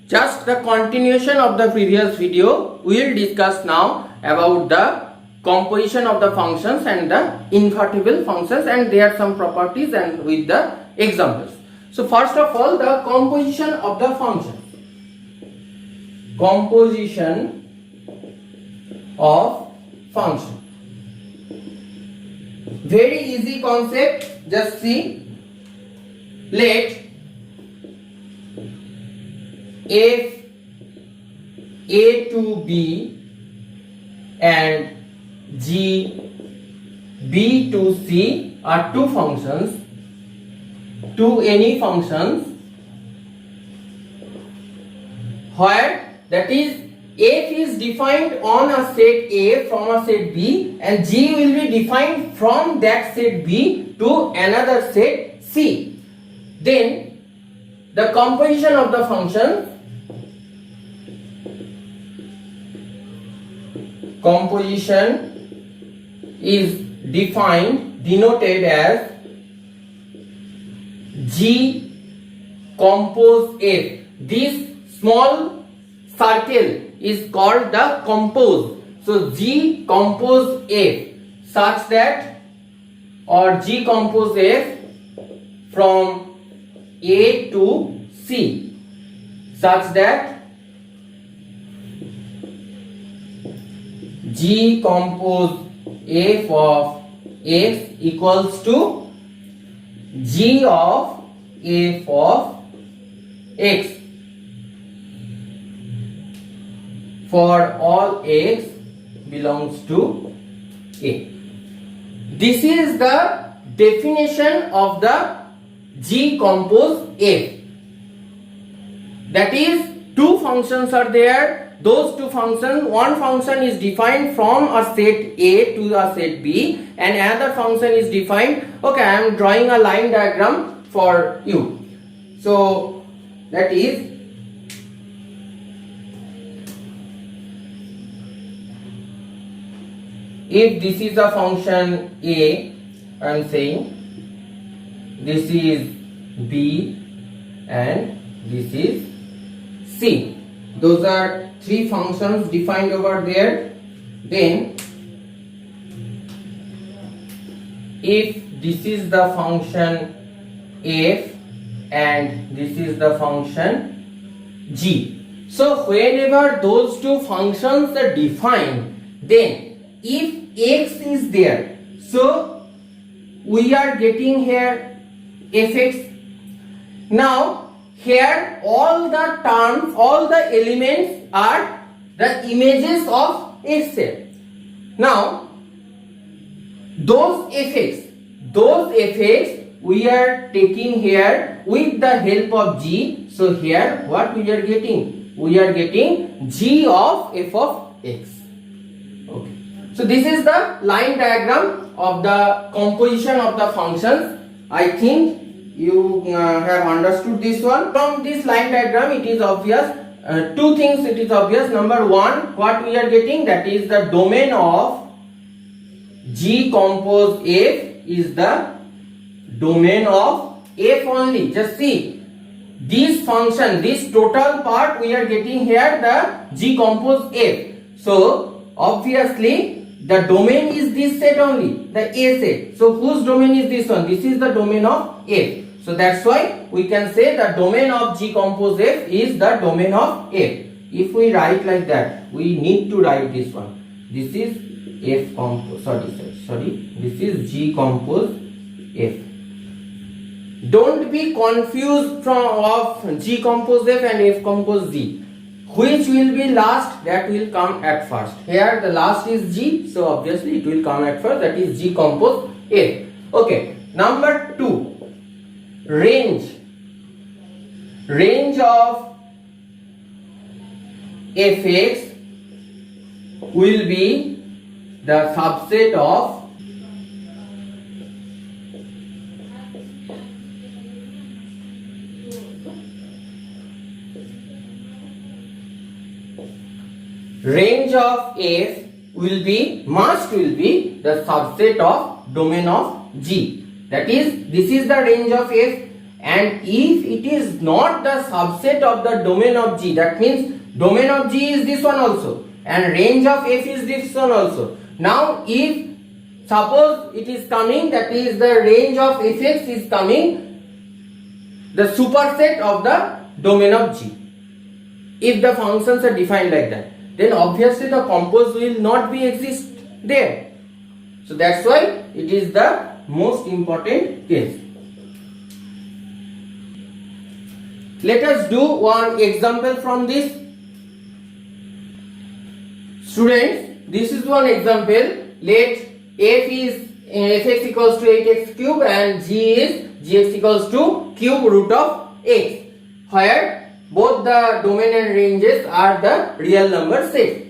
Just the continuation of the previous video, we will discuss now about the composition of the functions and the invertible functions and their some properties and with the examples. So first of all, the composition of the function. Composition of function. Very easy concept. Just see. Let f a to b and g b to c are two functions, to any functions where that is f is defined on a set A from a set B and g will be defined from that set B to another set C. Then the composition of the function, composition is denoted as G compose F. This small circle is called the compose. So G compose F such that, or G compose F from A to C such that G compose F of X equals to G of F of X for all X belongs to A. This is the definition of the G compose F. That is, two functions are there. Those two functions, one function is defined from a set A to a set B and another function is defined, okay, I am drawing a line diagram for you. So that is if this is a function A, I am saying this is B and this is C. Those are three functions defined over there. Then if this is the function f and this is the function g, so whenever those two functions are defined, then if x is there, so we are getting here fx. Now here all the terms, all the elements are the images of x. Now those fx we are taking here with the help of g. So here what we are getting? We are getting g of f of x. Okay. So this is the line diagram of the composition of the functions. I think you have understood this one. From this line diagram it is obvious, two things it is obvious. Number one, what we are getting, that is the domain of G compose F is the domain of F only. Just see, this function, this total part we are getting here the G compose F. So obviously the domain is this set only, the A set. So whose domain is this one? This is the domain of F. So that's why we can say the domain of G compose F is the domain of F. If we write like that, we need to write this one. This is F compose, sorry, this is G compose F. Don't be confused of G compose F and F compose G. Which will be last? That will come at first. Here the last is G, so obviously it will come at first, that is G compose F. Okay, number 2. Range of fx will be the subset of range of f will be the subset of domain of G. That is, this is the range of f. and if it is not the subset of the domain of G, that means domain of G is this one also and range of F is this one also. Now if suppose it is coming, that is the range of Fx is coming the superset of the domain of G. If the functions are defined like that, then obviously the compose will not be exist there. So that's why it is the most important case. Let us do one example from this. Students, this is one example. Let f is fx equals to 8x cube and g is gx equals to cube root of x, where both the domain and ranges are the real number sets.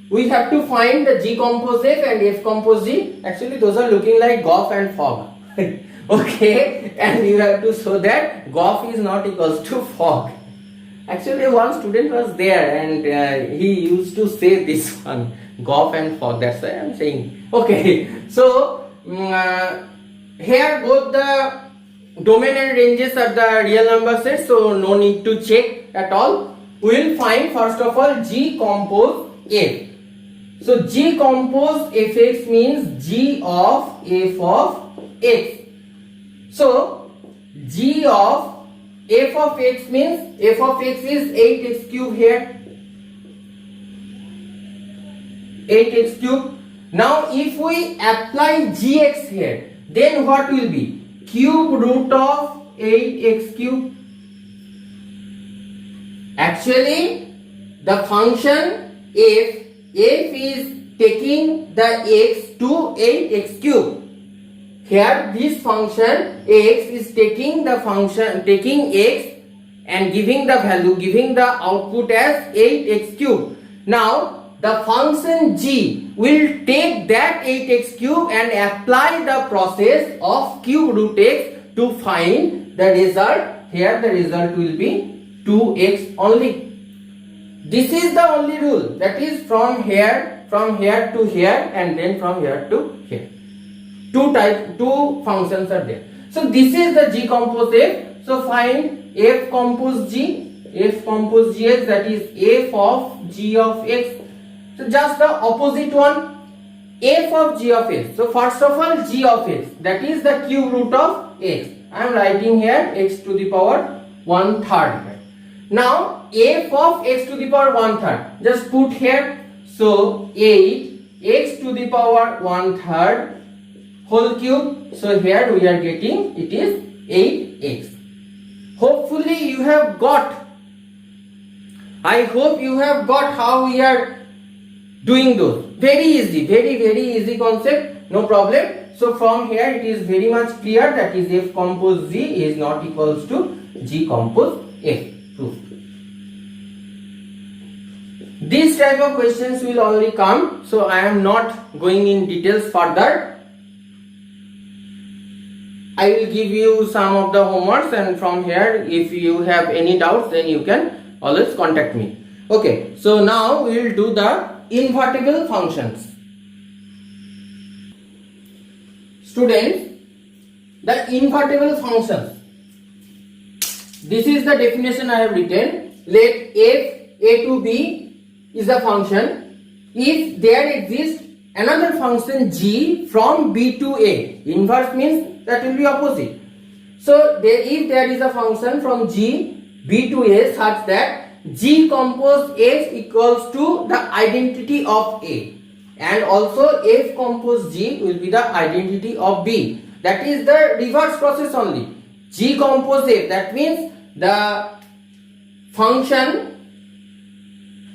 We have to find the G compose F and F compose G. Actually those are looking like Goff and Fog. Okay, and you have to show that Goff is not equals to Fog. Actually one student was there and he used to say this one, Goff and Fog. That's why I am saying. Okay, so here both the domain and ranges are the real number sets, so no need to check at all. We will find first of all G compose F. So G compose Fx means G of f of x. So G of f of x means f of x is 8x cube here. 8x cube. Now if we apply gx here, then what will be? Cube root of 8x cube. Actually the function f is taking the x to 8x cube. Here this function x is taking the function, taking x and giving the value, giving the output as 8x cube. Now the function g will take that 8x cube and apply the process of cube root x to find the result. Here the result will be 2x only. This is the only rule, that is from here to here and then from here to here. Two functions are there. So this is the G compose F. So find F compose G, F compose Gx, that is F of G of x. So just the opposite one, F of G of x. So first of all G of x, that is the cube root of x. I am writing here x to the power 1/3. Now f of x to the power 1/3, just put here. So 8 x to the power 1/3 whole cube. So here we are getting it is 8x. Hopefully you have got, I hope you have got how we are doing those. Very easy, very easy concept, no problem. So from here it is very much clear, that is f compose G is not equals to G compose F. Proof. This type of questions will only come, so I am not going in details further. I will give you some of the homeworks, and from here if you have any doubts then you can always contact me. Okay, so now we will do the invertible functions. Students, the invertible functions. This is the definition I have written. Let f a to b is a function if there exists another function g from b to a. Inverse means that will be opposite. So if there is a function from g b to a such that g compose f equals to the identity of a, and also f compose g will be the identity of b. That is the reverse process only. G compose f, that means the function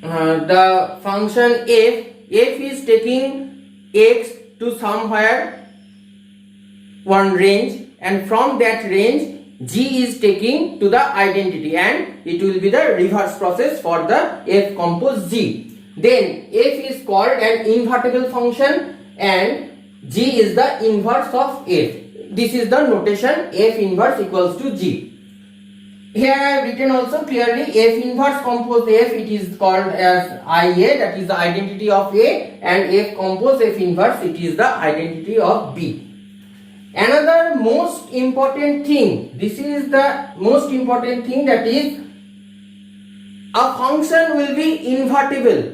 f is taking x to somewhere one range, and from that range g is taking to the identity, and it will be the reverse process for the f compose g. Then f is called an invertible function and g is the inverse of f. This is the notation, f inverse equals to g. Here I have written also clearly f inverse compose f, it is called as IA, that is the identity of A, and f compose f inverse, it is the identity of B. Another most important thing, this is the most important thing, that is a function will be invertible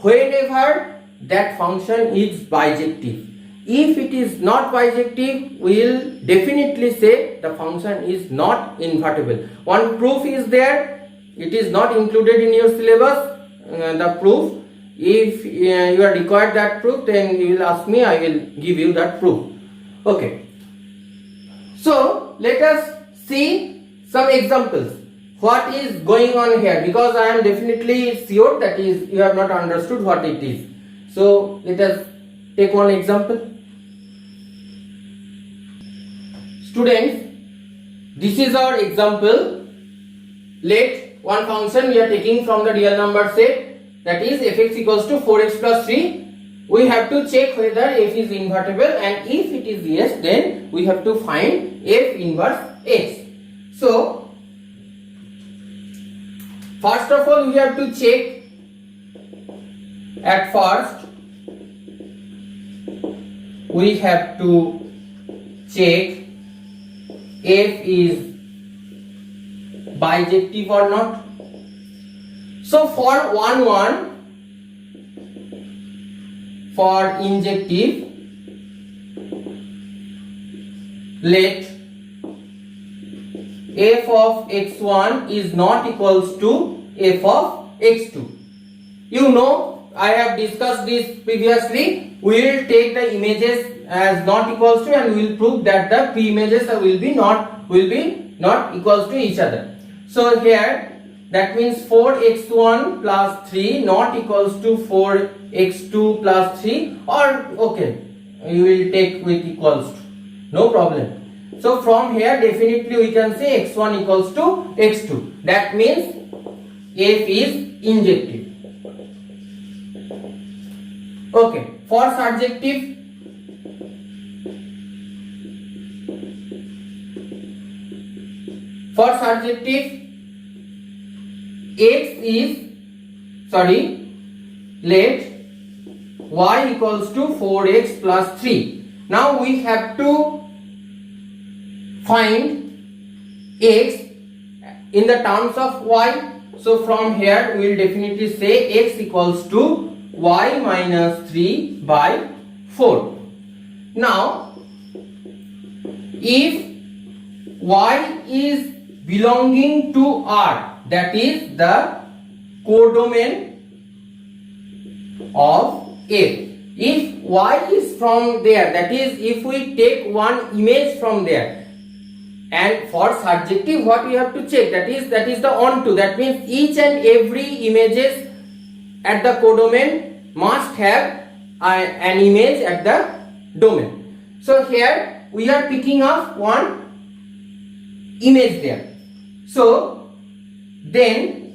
whenever that function is bijective. If it is not bijective, we will definitely say the function is not invertible. One proof is there, it is not included in your syllabus, the proof. If you are required that proof, then you will ask me, I will give you that proof. Okay. So let us see some examples. What is going on here? Because I am definitely sure that is you have not understood what it is. So let us take one example. Students, this is our example. Let one function we are taking from the real number set, that is fx equals to 4x plus 3. We have to check whether f is invertible, and if it is yes, then we have to find f inverse x. So first of all, we have to check. At first, we have to check f is bijective or not. So for 1 1, for injective, let f of x1 is not equals to f of x2. You know, I have discussed this previously. We will take the images as not equals to, and we will prove that the pre-images will be not equals to each other. So here that means 4x1 plus 3 not equals to 4x2 plus 3, or okay, you will take with equals to, no problem. So from here definitely we can say x1 equals to x2. That means f is injective. Okay, for surjective, let y equals to 4x plus 3. Now we have to find x in the terms of y. So from here we will definitely say x equals to y minus 3 by 4. Now if y is belonging to R, that is the codomain of f. If y is from there, that is if we take one image from there, and for surjective what we have to check, that is the onto, that means each and every images at the codomain must have an image at the domain. So here we are picking up one image there. So then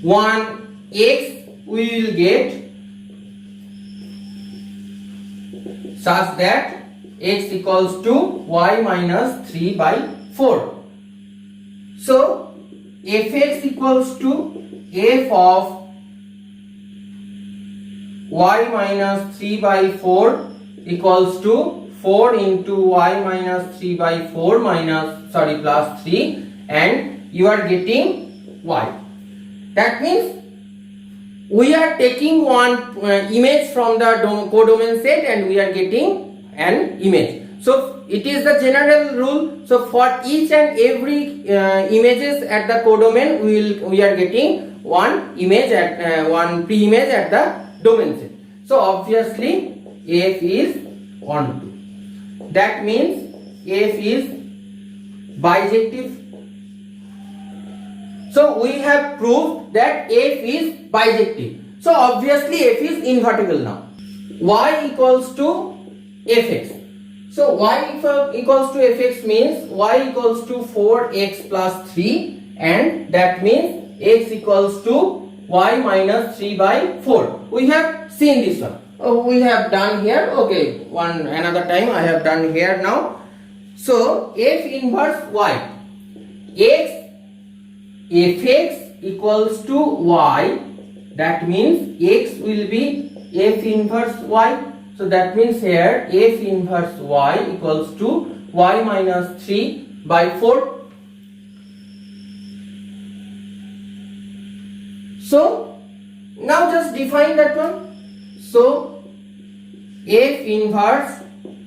1x we will get such that x equals to y minus 3 by 4. So fx equals to f of y minus 3 by 4 equals to 4 into y minus 3 by 4 plus 3, and you are getting y. That means we are taking one image from the codomain set and we are getting an image. So it is the general rule. So for each and every images at the codomain, we are getting one image at one pre-image at the domain set. So obviously f is onto. That means f is bijective. So we have proved that f is bijective. So obviously f is invertible now. Y equals to fx. So y equals to fx means y equals to 4x plus 3, and that means x equals to y minus 3 by 4. We have seen this one. We have done here. Okay, another time I have done here now. So f inverse y. Fx equals to y, that means x will be f inverse y. So that means here f inverse y equals to y minus 3 by 4. So now just define that one. So f inverse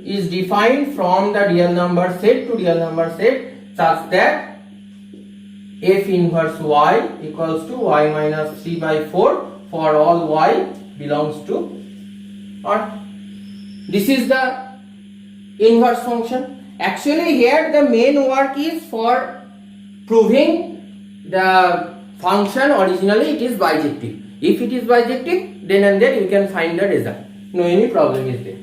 is defined from the real number set to real number set such that f inverse y equals to y minus 3 by 4 for all y belongs to R. This is the inverse function. Actually here the main work is for proving the function originally it is bijective. If it is bijective, then and there you can find the result. No any problem is there.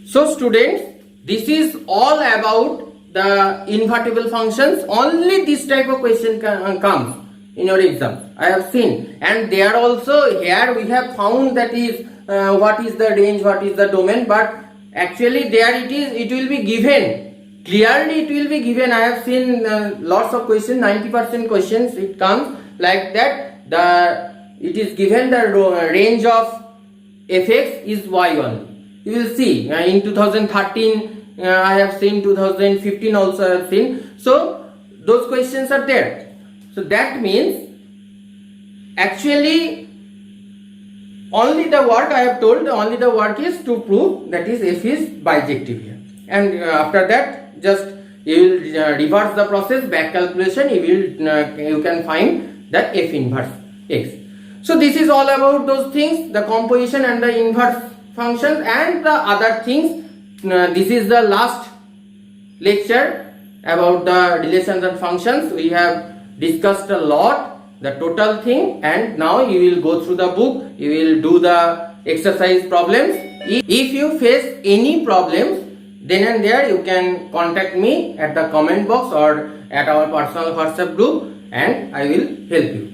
So students, this is all about the invertible functions. Only this type of question comes in your exam. I have seen, and there also here we have found that is what is the range, what is the domain, but actually there it will be given clearly. It will be given. I have seen lots of questions, 90% questions it comes like that. It is given the range of fx is y only. You will see in 2013 I have seen, 2015 also I have seen. So those questions are there. So that means actually only the work I have told, only the work is to prove that is f is bijective here, and after that just you will reverse the process, back calculation, you can find that f inverse x. So this is all about those things, the composition and the inverse functions and the other things. This is the last lecture about the relations and functions. We have discussed a lot, the total thing, and now you will go through the book, you will do the exercise problems. If you face any problems, then and there you can contact me at the comment box or at our personal WhatsApp group, and I will help you.